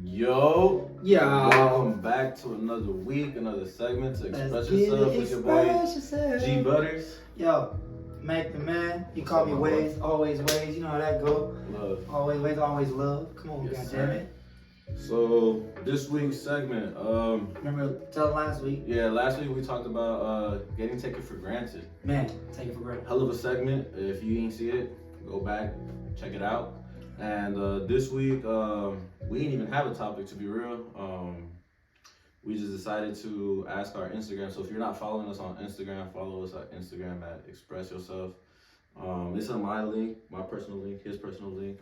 Yo, Yeah. welcome back to another week, another segment to express yourself with your boy G Butters. Yo, Mac the man. You call What's me up, my boy? Ways, always Ways. You know how that go. Love. Always Ways, always love. Come on, Yes, goddammit. So this week's segment, Remember, tell last week, last week we talked about getting taken for granted. man, take it for granted. Hell of a segment. If you ain't see it, go back, check it out. And this week, we didn't even have a topic to be real. We just decided to ask our Instagram. So if you're not following us on Instagram, follow us on Instagram at Express Yourself. It's on my link, my personal link, his personal link.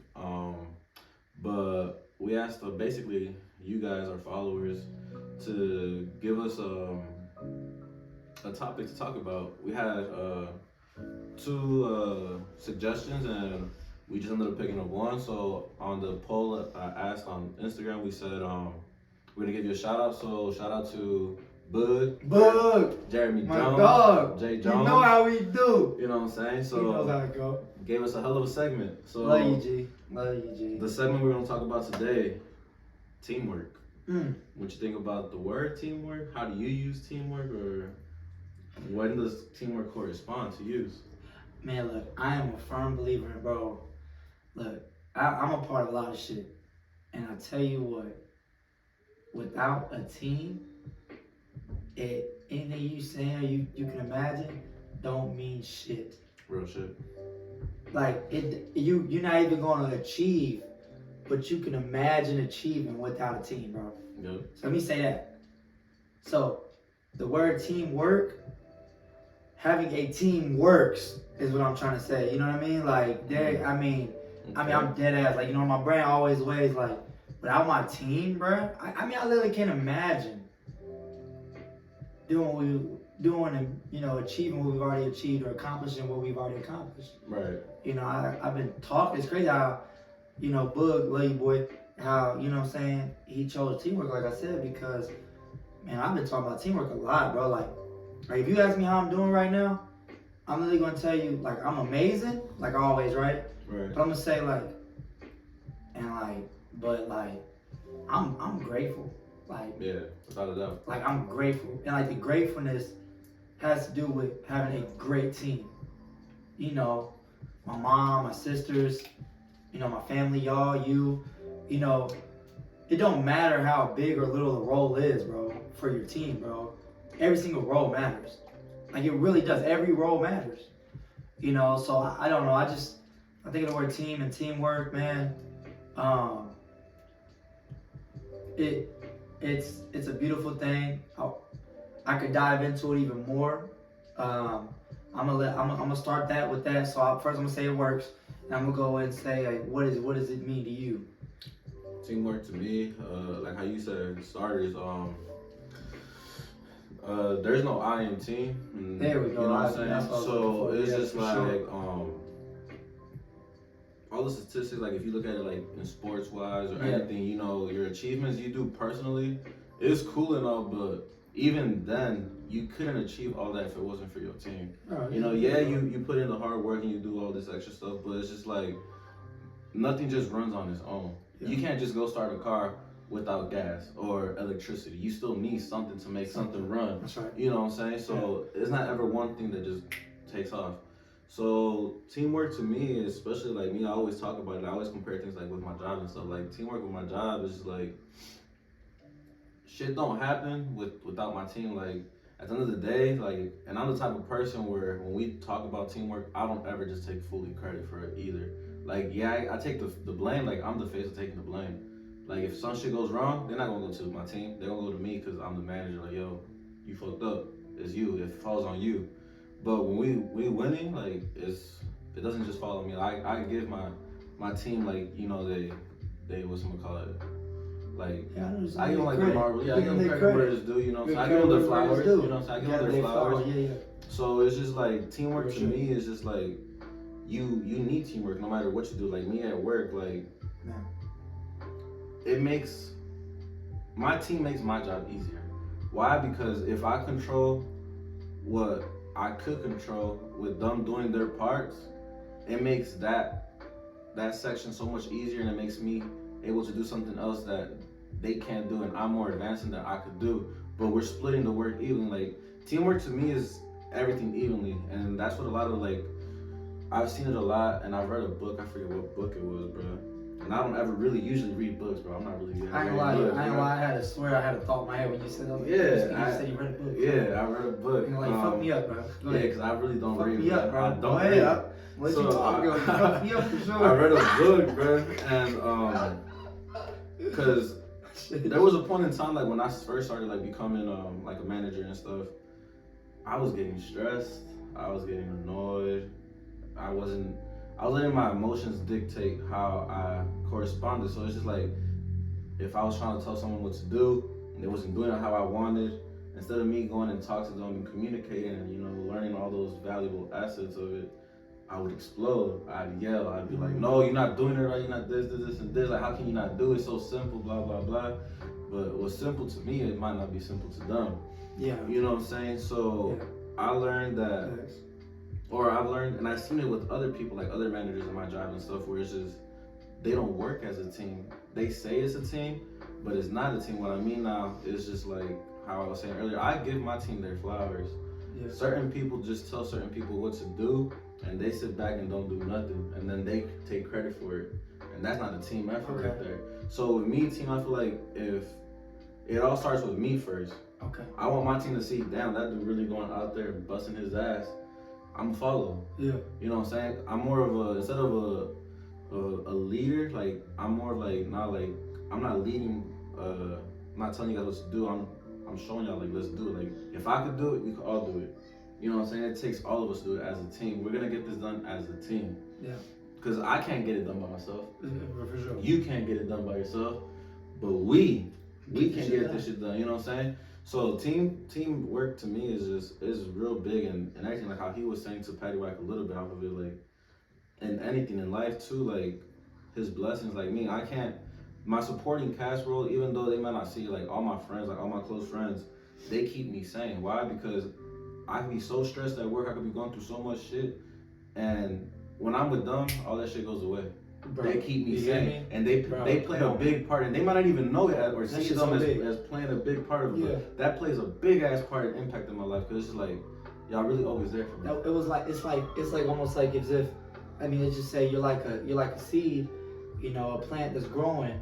But we asked basically you guys, our followers, to give us a topic to talk about. We had two suggestions and we just ended up picking up one. So on the poll that I asked on Instagram, we said we're gonna give you a shout out. So shout out to Bug, Jeremy my Jones, dog. Jay You Jones. know how we do. You know what I'm saying? He So knows how to go. gave us a hell of a segment. So Love you, G. Love you, G. the segment we're gonna talk about today, teamwork. Mm. What you think about the word teamwork? How do you use teamwork, or when does teamwork correspond to use? Man, look, I am a firm believer, bro. Look, I'm a part of a lot of shit. And I tell you what, without a team, anything you saying or you can imagine don't mean shit. Real shit. Like you're not even gonna achieve what you can imagine achieving without a team, bro. Yep. So let me say that. So the word teamwork, having a team works is what I'm trying to say. You know what I mean? Like I mean I'm dead ass. Like, you know, my brain always ways like without my team, bro. I mean I literally can't imagine doing and, you know, achieving what we've already achieved or accomplishing what we've already accomplished. Right. You know, I've been talking. It's crazy how, you know, Bug, love you boy, how, you know what I'm saying, he chose teamwork, like I said, because, man, I've been talking about teamwork a lot, bro. Like if you ask me how I'm doing right now, I'm literally going to tell you, like, I'm amazing, like always, right? Right. But I'm going to say, like, but, I'm grateful. Like, Yeah, without a doubt. like, I'm grateful. And, like, the gratefulness has to do with having a great team. You know, my mom, my sisters, you know, my family, y'all, you know, it don't matter how big or little the role is, bro, for your team, bro. Every single role matters. Like, it really does. Every role matters. You know, so I don't know. I think of the word team and teamwork, man. It's a beautiful thing. I could dive into it even more. I'm gonna start that with that. So first I'm gonna say it works, and I'm gonna go and say like, what does it mean to you? Teamwork to me, like how you said, starters. There's no I in team. And, There we go. You know what I'm saying? That's what I was So looking for. it's Yeah, just for like sure. all the statistics. Like if you look at it like in sports wise or Yeah. anything, you know, your achievements you do personally, it's cool and all, but even then, you couldn't achieve all that if it wasn't for your team. You know, you put in the hard work and you do all this extra stuff, but it's just like nothing just runs on its own. Yeah. You can't just go start a car without gas or electricity. You still need something to make something run. That's right. You know what I'm saying? So it's not ever one thing that just takes off. So teamwork to me, especially like me, I always talk about it. I always compare things like with my job and stuff. Like teamwork with my job is just like shit don't happen without my team. Like at the end of the day, like, and I'm the type of person where when we talk about teamwork, I don't ever just take fully credit for it either. Like yeah, I take the blame. Like I'm the face of taking the blame. Like if some shit goes wrong, they're not gonna go to my team. They're gonna go to me because I'm the manager. Like yo, you fucked up. It's you. It falls on you. But when we winning, like it doesn't just fall on me. I give my team like you know they what's gonna call it. Like I give them like the marble. Yeah, I give them credit where it's due. You know, so I give them their flowers. You know, so I give them their flowers. Yeah. So it's just like teamwork to me is just like you need teamwork no matter what you do. Like me at work, like it makes my team makes my job easier. Why? Because if I control what I could control with them doing their parts, it makes that section so much easier, and it makes me able to do something else that they can't do and I'm more advanced than I could do, but we're splitting the work evenly. Like teamwork to me is everything evenly, and that's what a lot of like I've seen it a lot, and I've read a book. I forget what book it was, bro. And I don't ever really usually read books, bro. I'm not really good. I ain't lie. I had to swear I had a thought in my head when you said that. Like, Yeah, you said you read a book. Yeah, I read a book. And like, fuck me up, bro. Yeah, because I really don't fuck read. Me up, bro. I don't read. read. What you talking about? Fuck me up for sure. I read a book, bro, and because there was a point in time like when I first started like becoming like a manager and stuff, I was getting stressed. I was getting annoyed. I was letting my emotions dictate how I corresponded. So it's just like, if I was trying to tell someone what to do and they wasn't doing it how I wanted, instead of me going and talking to them and communicating and, you know, learning all those valuable assets of it, I would explode. I'd yell. I'd be like, no, you're not doing it right. You're not this, and this. Like, how can you not do it? It's so simple, blah, blah, blah. But what's simple to me, it might not be simple to them. Yeah. You know what I'm saying? So I learned that, or I've learned, and I've seen it with other people, like other managers in my job and stuff, where it's just, they don't work as a team. They say it's a team, but it's not a team. What I mean now is just like how I was saying earlier, I give my team their flowers. Yeah. Certain people just tell certain people what to do, and they sit back and don't do nothing, and then they take credit for it. And that's not a team effort right there. So with me, team, I feel like if it all starts with me first. Okay. I want my team to see, damn, that dude really going out there and busting his ass. I'm follow. Yeah. You know what I'm saying? I'm more of a, instead of a leader, like I'm more like, not like, I'm not leading, I'm not telling you guys what to do. I'm showing y'all like, let's do it. Like if I could do it, we could all do it. You know what I'm saying? It takes all of us to do it as a team. We're gonna get this done as a team. Yeah. Because I can't get it done by myself. For sure. You can't get it done by yourself. But we can get this shit done. You know what I'm saying? So teamwork to me is real big, and actually like how he was saying to Patty Whack a little bit off of it, like and anything in life too, like his blessings, like me, I can't, my supporting cast role, even though they might not see like all my friends, like all my close friends, they keep me sane. Why? Because I can be so stressed at work, I could be going through so much shit, and when I'm with them, all that shit goes away. Bro, they keep me sane, and they play a big part, and they might not even know it or see them as playing a big part of it. But that plays a big ass part in impacting my life, because it's just like y'all really always there for me. It was like it's like almost like as if, I mean, let's just say you're like a seed, you know, a plant that's growing,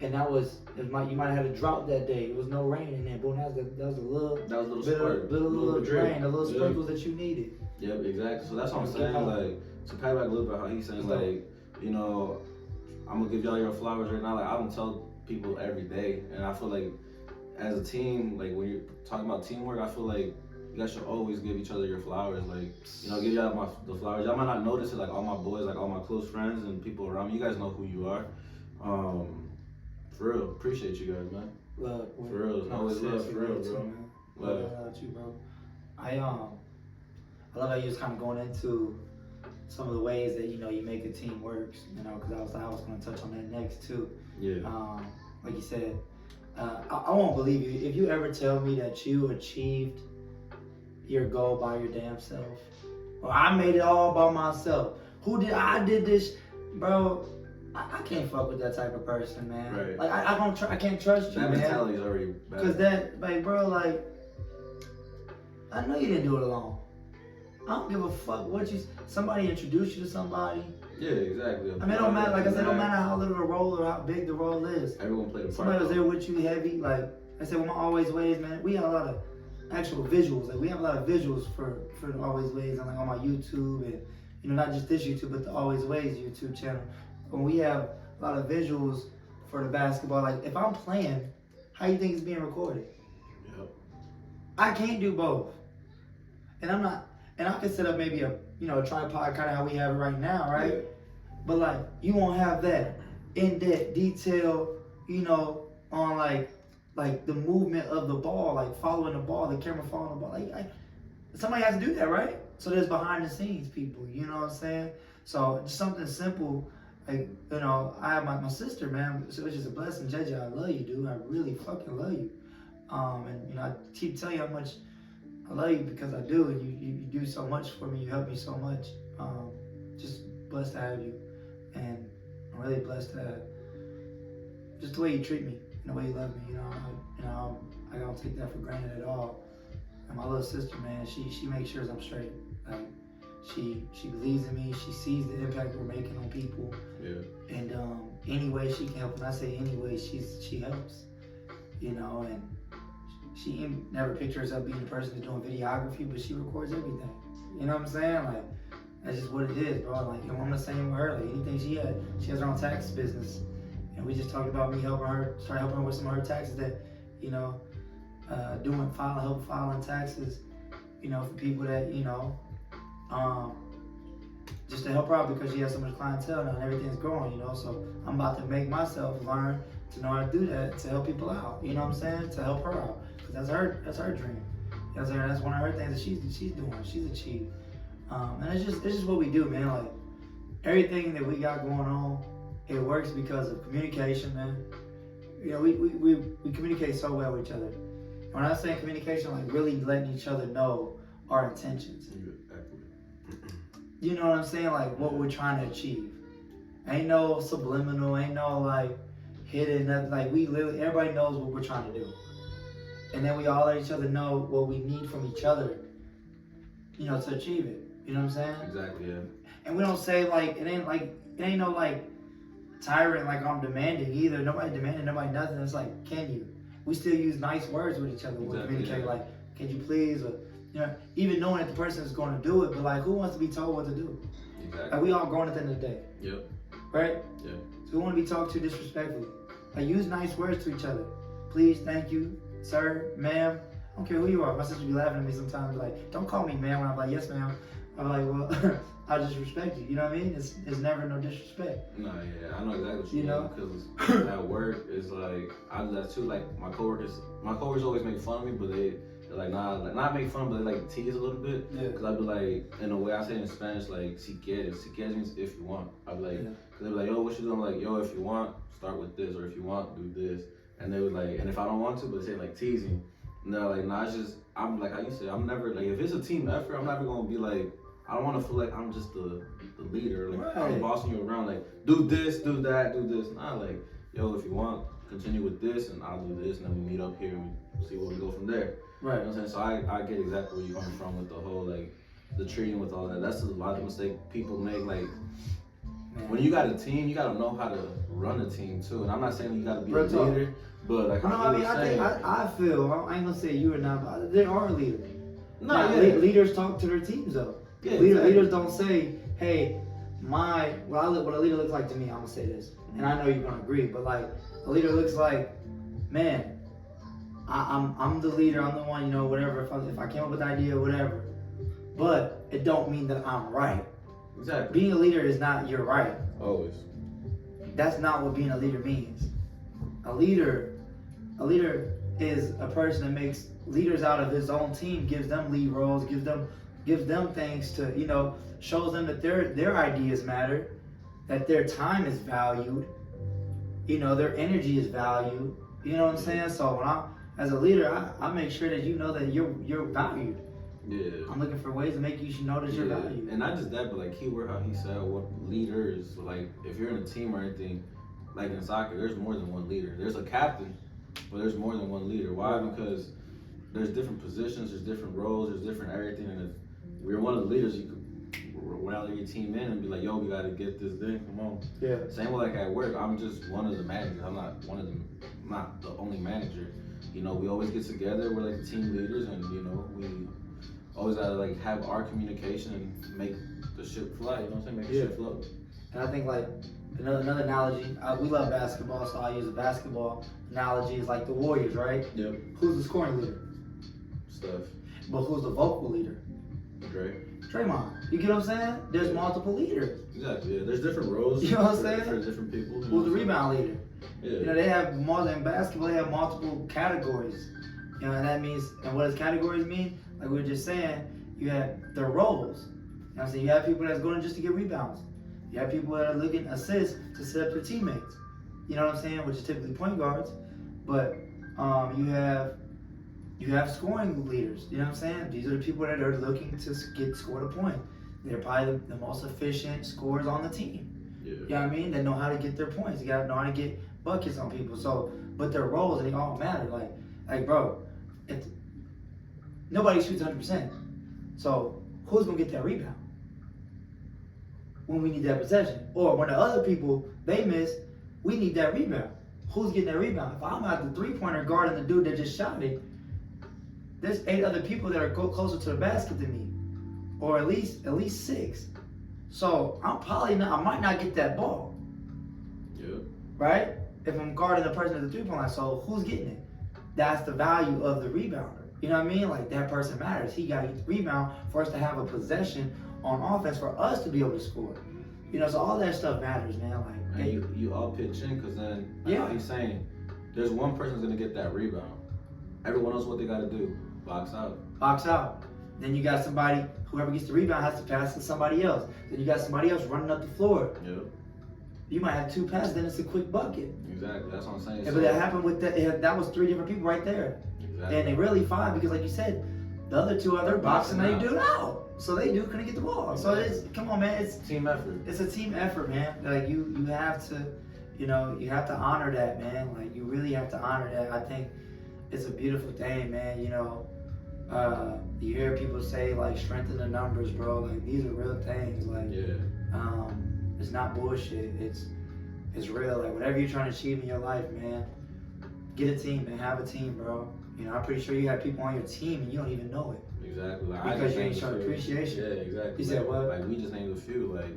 and you might have had a drought that day. It was no rain, and then boom, that was a little rain, the little sprinkles that you needed. Yep, exactly. So that's what I'm saying. Like to pat back a little bit how he's saying like, you know, I'm gonna give y'all your flowers right now. Like I don't tell people every day, and I feel like as a team, like when you're talking about teamwork, I feel like you guys should always give each other your flowers. Like, you know, give y'all the flowers. Y'all might not notice it, like all my boys, like all my close friends and people around me. You guys know who you are. For real, appreciate you guys, man. Love, for real, always love, for real, bro. Love you, bro. I love how you was kind of going into some of the ways that, you know, you make a team works, you know, because I was going to touch on that next too. Yeah. Like you said, I won't believe you if you ever tell me that you achieved your goal by your damn self, or I made it all by myself. I did this, bro. I can't fuck with that type of person, man. Right. Like I can't trust you, man. That mentality is already bad. Cause that, like, bro, like, I know you didn't do it alone. I don't give a fuck what somebody introduced you to somebody. Yeah, exactly. I mean, it don't matter. Like I said, it don't matter how little the role or how big the role is. Everyone played a part. Somebody was there with you heavy. Like I said, with my Always Ways, man, we have a lot of actual visuals. Like we have a lot of visuals for the Always Ways, and like on my YouTube, and you know, not just this YouTube, but the Always Ways YouTube channel. When we have a lot of visuals for the basketball, like if I'm playing, how you think it's being recorded? Yep. I can't do both, and I'm not. And I could set up maybe a tripod, kind of how we have it right now, right? Yeah. But like you won't have that in-depth detail, you know, on like the movement of the ball, like following the ball, the camera following the ball. Like somebody has to do that, right? So there's behind the scenes people, you know what I'm saying? So just something simple, like, you know, I have my sister, man, which is a blessing. JJ, I love you, dude. I really fucking love you. And you know, I keep telling you how much I love you because I do, and you do so much for me. You help me so much. Just blessed to have you, and I'm really blessed to have just the way you treat me. You and the way you love me. I don't take that for granted at all. And my little sister, man, she makes sure I'm straight. Like, she believes in me. She sees the impact we're making on people. Yeah. And any way she can help. When I say any way, she helps. And she never pictures herself being the person that's doing videography, but she records everything. You know what I'm saying? Like, that's just what it is, bro. Like, I'm the same with her. Like, anything she has her own tax business, and we just talked about me helping her with some of her taxes that, help filing taxes, for people that, just to help her out because she has so much clientele now and everything's growing, So I'm about to make myself learn to know how to do that to help people out. You know what I'm saying? To help her out, because that's her dream. That's one of her things that she's doing. She's achieved. And it's just what we do, man. Like, everything that we got going on, it works because of communication, man. We communicate so well with each other. When I say communication, like really letting each other know our intentions. You know what I'm saying? Like what we're trying to achieve. Ain't no subliminal, ain't no like hidden, nothing. Like everybody knows what we're trying to do. And then we all let each other know what we need from each other, to achieve it. You know what I'm saying? Exactly, yeah. And we don't say like, it ain't no like tyrant, like I'm demanding either. Nobody demanding, nobody nothing. It's like, can you? We still use nice words with each other. We communicate like, can you please? Or, even knowing that the person is going to do it, but like, who wants to be told what to do? Exactly. Like, we all grown at the end of the day. Yep. Right? Yeah. So we want to be talked to disrespectfully. Like, use nice words to each other. Please, thank you, sir, ma'am. I don't care who you are. My sister be laughing at me sometimes, like, don't call me ma'am. When I'm like, yes, ma'am. I'm like, well, I just respect you. You know what I mean? It's never no disrespect. No, yeah, I know exactly what you mean. Because at work, it's like, I do that too. Like, my coworkers always make fun of me, but they're like, nah, like, not make fun, but they like tease a little bit. Yeah. Because I'd be like, in a way I say it in Spanish, like, si quieres. Si quieres means if you want. I'd be like, because they'd be like, yo, what you doing? I'm like, yo, if you want, start with this, or if you want, do this. And they would like, and if I don't want to, but they say like teasing. And they're like, nah, it's just, I'm like, how you say, I'm never, like, if it's a team effort, I'm never going to be like, I don't want to feel like I'm just the leader, like I'm bossing you around, like do this, do that, do this. Nah, like, yo, if you want, continue with this, and I'll do this, and then we meet up here and we see where we go from there. Right. You know what I'm saying? So I get exactly where you're coming from with the whole like the treating with all that. That's a lot of mistake people make. Like when you got a team, you gotta know how to run a team too. And I'm not saying you gotta be a leader, but like I feel I ain't gonna say you or not, but there are leaders. No, now, yeah. Leaders talk to their teams though. Yeah, Leaders don't say, hey, what a leader looks like to me, I'm gonna say this. And I know you're gonna agree, but like a leader looks like, man, I'm the leader, I'm the one, whatever, if I came up with the idea, whatever. But it don't mean that I'm right. Exactly. Being a leader is not you're right. Always. That's not what being a leader means. A leader is a person that makes leaders out of his own team, gives them lead roles, gives them things to, shows them that their ideas matter, that their time is valued, their energy is valued. You know what I'm saying? So when as a leader, I make sure that you know that you're valued. Yeah. I'm looking for ways to make you know that you're valued. And not just that, but like keyword how he said what leaders, like if you're in a team or anything, like in soccer, there's more than one leader. There's a captain, but there's more than one leader. Why? Because there's different positions, there's different roles, there's different everything, and if we're one of the leaders, you could rally your team in and be like, yo, we gotta get this done, come on. Yeah. Same with like at work, I'm just one of the managers. I'm not the only manager. We always get together, we're like the team leaders, and we always gotta like have our communication and make the ship fly, you know what I'm saying? Make the ship float. And I think like another analogy, we love basketball, so I use a basketball analogy is like the Warriors, right? Yep. Who's the scoring leader? Steph. But who's the vocal leader? Draymond. You get what I'm saying? There's multiple leaders. Exactly, yeah. There's different roles. You know what I'm saying? For different people. Who's the rebound leader? Yeah. They have in basketball, they have multiple categories. And that means, and what does categories mean? Like we were just saying, you have their roles. You know what I'm saying? You have people that's going just to get rebounds. You have people that are looking assists to set up their teammates. You know what I'm saying? Which is typically point guards. But you have scoring leaders. You know what I'm saying? These are the people that are looking to get scored a point. They're probably the most efficient scorers on the team. Yeah. You know what I mean? They know how to get their points. You gotta know how to get buckets on people. So but their roles, they all matter. Like bro, if nobody shoots 100%, so who's gonna get that rebound when we need that possession? Or when the other people they miss, we need that rebound. Who's getting that rebound? If I'm at the three-pointer guarding the dude that just shot it, there's 8 other people that are closer to the basket than me, or at least 6. So I might not get that ball. Yeah. Right? If I'm guarding the person at the three-point line, so who's getting it? That's the value of the rebounder. You know what I mean? Like that person matters. He got to get the rebound for us to have a possession on offense for us to be able to score. You know, so all that stuff matters, man. Like, and you all pitch in because then, like how he's saying, there's one person's gonna get that rebound. Everyone knows what they gotta do. Box out. Box out. Then you got somebody, whoever gets the rebound has to pass to somebody else. Then you got somebody else running up the floor. Yep. You might have 2 passes, then it's a quick bucket. Exactly, that's what I'm saying. Yeah, but that happened with that was 3 different people right there. Exactly. And they really 5 because, like you said, the other 2 are boxing they do out. So they couldn't get the ball. So it's, come on, man, it's team effort. It's a team effort, man. Like you have to, you know, you have to honor that, man. Like you really have to honor that. I think it's a beautiful thing, man. You know, you hear people say like strengthen the numbers, bro. Like these are real things. Like it's not bullshit. It's real. Like whatever you're trying to achieve in your life, man, get a team, man. Have a team, bro. You know, I'm pretty sure you have people on your team and you don't even know it. Exactly. Like, because you ain't showing appreciation. Yeah, exactly. You said what? Like we just named a few. Like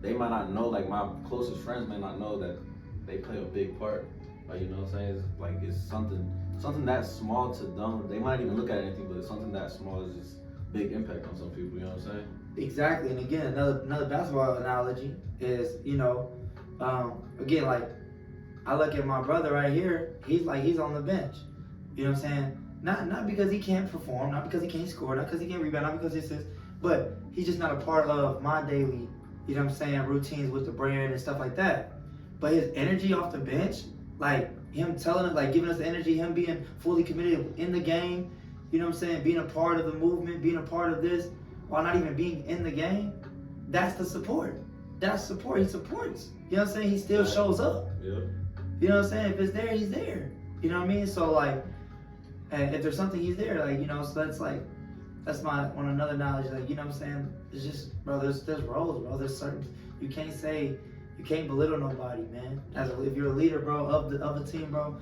they might not know. Like my closest friends may not know that they play a big part. Like you know what I'm saying? It's like it's something that small to them. They might not even look at anything, but it's something that small is just big impact on some people. You know what I'm saying? Exactly. And again, another basketball analogy is, you know, again, like I look at my brother right here. He's on the bench. You know what I'm saying? Not because he can't perform, not because he can't score, not because he can't rebound, not because this is, but he's just not a part of my daily, you know what I'm saying, routines with the brand and stuff like that. But his energy off the bench, like him telling us, like giving us the energy, him being fully committed in the game, you know what I'm saying, being a part of the movement, being a part of this, while not even being in the game, that's the support. That's support. He supports. You know what I'm saying? He still shows up. Yeah. You know what I'm saying? If it's there, he's there. You know what I mean? So like, and if there's something, he's there, like, you know, so that's like, that's my one another knowledge, like, you know what I'm saying? It's just, bro, there's roles, bro. There's certain, you can't belittle nobody, man. If you're a leader, bro, of the team, bro,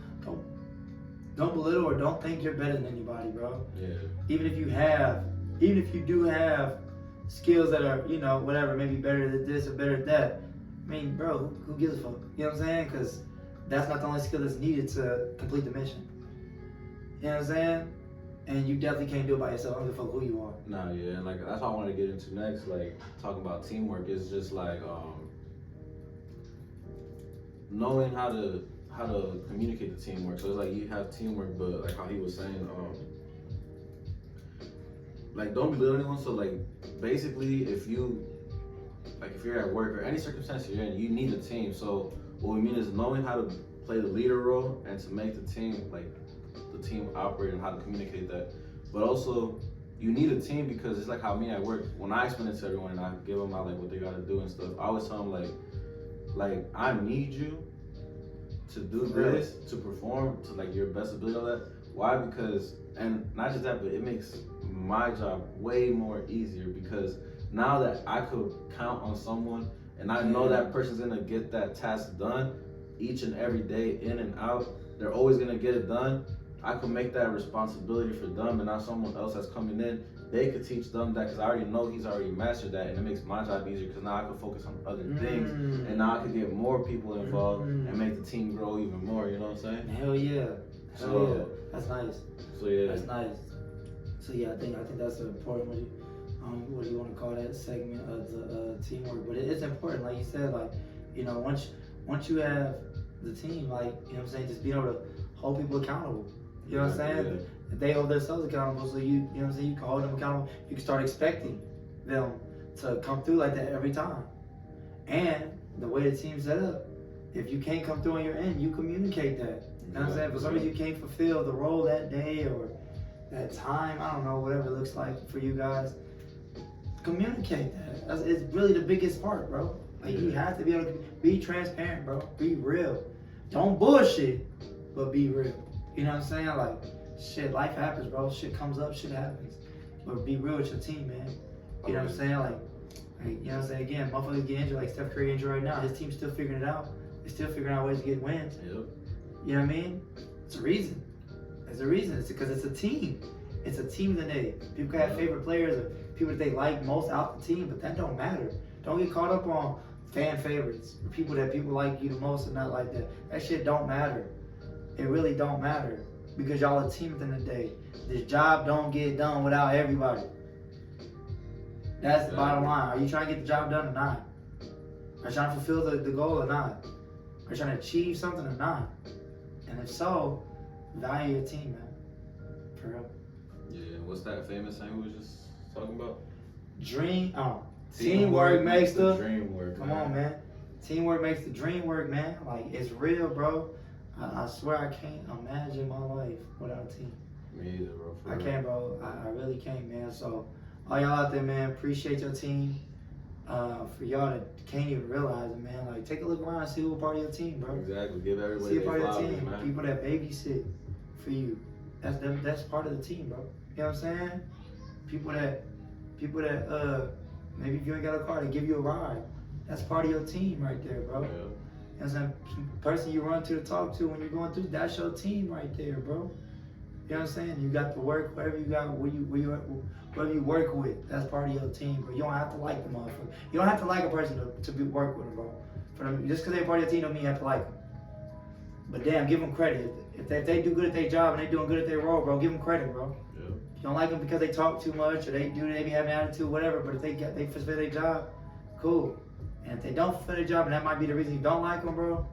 don't belittle or don't think you're better than anybody, bro. Yeah. Even if you do have skills that are, you know, whatever, maybe better than this or better than that. I mean, bro, who gives a fuck? You know what I'm saying? Because that's not the only skill that's needed to complete the mission. You know what I'm saying? And you definitely can't do it by yourself. I don't give a fuck who you are. Nah, yeah, and like that's what I want to get into next. Like talking about teamwork is just like knowing how to communicate the teamwork. So it's like you have teamwork, but like how he was saying, like don't belittle anyone. So like basically, if you're at work or any circumstance you're in, you need a team. So what we mean is knowing how to play the leader role and to make the team operate and how to communicate that. But also you need a team because it's like how me at work, when I explain it to everyone and I give them out like what they gotta do and stuff, I always tell them like I need you to do this, to perform to like your best ability on that. Why? Because, and not just that, but it makes my job way more easier because now that I could count on someone and I know that person's gonna get that task done each and every day, in and out, they're always gonna get it done. I could make that responsibility for them, and now someone else that's coming in, they could teach them that because I already know he's already mastered that, and it makes my job easier because now I can focus on other things, and now I can get more people involved and make the team grow even more. You know what I'm saying? Hell yeah, hell yeah. That's nice. So yeah, that's nice. So yeah, I think that's an important what do you want to call that segment of the teamwork? But it's important, like you said, like, you know, once you have the team, like, you know what I'm saying, just being able to hold people accountable. You know what I'm saying? Yeah. If they hold themselves accountable, so you know what I'm saying, you can hold them accountable. You can start expecting them to come through like that every time. And the way the team's set up, if you can't come through on your end, you communicate that. You know what I'm saying? For some reason you can't fulfill the role that day or that time, I don't know, whatever it looks like for you guys. Communicate that. It's really the biggest part, bro. Like you have to be able to be transparent, bro. Be real. Don't bullshit. but be real. You know what I'm saying? Like, shit, life happens, bro. Shit comes up, shit happens. But be real with your team, man. You know what I'm saying? Like, you know what I'm saying? Again, motherfuckers get injured, like Steph Curry injured right now. His team's still figuring it out. They're still figuring out ways to get wins. Yep. You know what I mean? It's a reason. There's a reason. It's because it's a team. It's a team that people can have favorite players or people that they like most out the team, but that don't matter. Don't get caught up on fan favorites or people like you the most and not like that. That shit don't matter. It really don't matter because y'all a team at the end of the day. This job don't get done without everybody. That's the bottom line. Are you trying to get the job done or not? Are you trying to fulfill the goal or not? Are you trying to achieve something or not? And if so, value your team, man. For real. Yeah, what's that famous saying we was just talking about? Teamwork makes the dream work. Come on, man. Teamwork makes the dream work, man. Like, it's real, bro. I swear I can't imagine my life without a team. Me either, bro. I can't, bro. I really can't, man. So, all y'all out there, man, appreciate your team. For y'all that can't even realize it, man, like, take a look around and see who a part of your team, bro. Exactly. Give everybody See a part their of your flowers, team. man. People that babysit for you. That's part of the team, bro. You know what I'm saying? People that maybe if you ain't got a car, they give you a ride. That's part of your team right there, bro. Yeah. You know what I'm saying? Person you run to talk to when you're going through, that's your team right there, bro. You know what I'm saying? You got to work, whatever you got, whoever you work with, that's part of your team, bro. You don't have to like the motherfucker. You don't have to like a person to work with them, bro. For them, just because they're part of your team don't mean you have to like them. But damn, give them credit. If they do good at their job and they doing good at their role, bro, give them credit, bro. Yeah. You don't like them because they talk too much or they be having attitude, whatever. But if they fulfill their job, cool. And if they don't fulfill their job, and that might be the reason you don't like them, bro.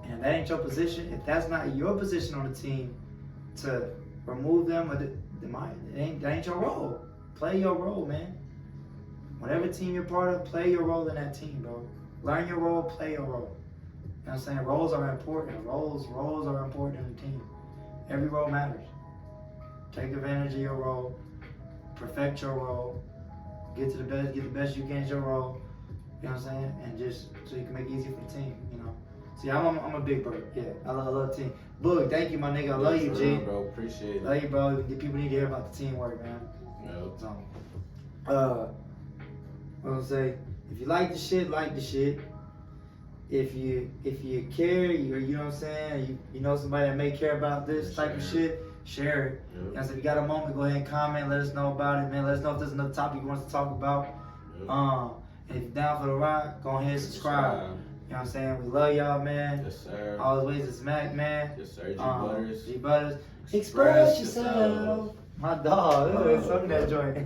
And that ain't your position. If that's not your position on the team, to remove them, or that ain't your role. Play your role, man. Whatever team you're part of, play your role in that team, bro. Learn your role, play your role. You know what I'm saying? Roles are important. Roles are important in the team. Every role matters. Take advantage of your role. Perfect your role. Get the best you can at your role. You know what I'm saying? And just so you can make it easy for the team, you know. See, I'm a big bird. Yeah, I love the team. Boog, thank you, my nigga. I love you, G. Bro, appreciate it. Love you, bro. The people need to hear about the teamwork, man. Yeah. So, what I'm say? If you like the shit, like the shit. If you care, you know what I'm saying, you know somebody that may care about this type of shit, share it. Yep. And so if you got a moment, go ahead and comment, let us know about it, man. Let us know if there's another topic you want us to talk about. Yep. And if you're down for the ride, go ahead and subscribe. You know what I'm saying? We love y'all, man. Yes, sir. Always, it's Mac, man. Yes, sir. G Butters. G Butters. Express yourself. My dog. Something that joint.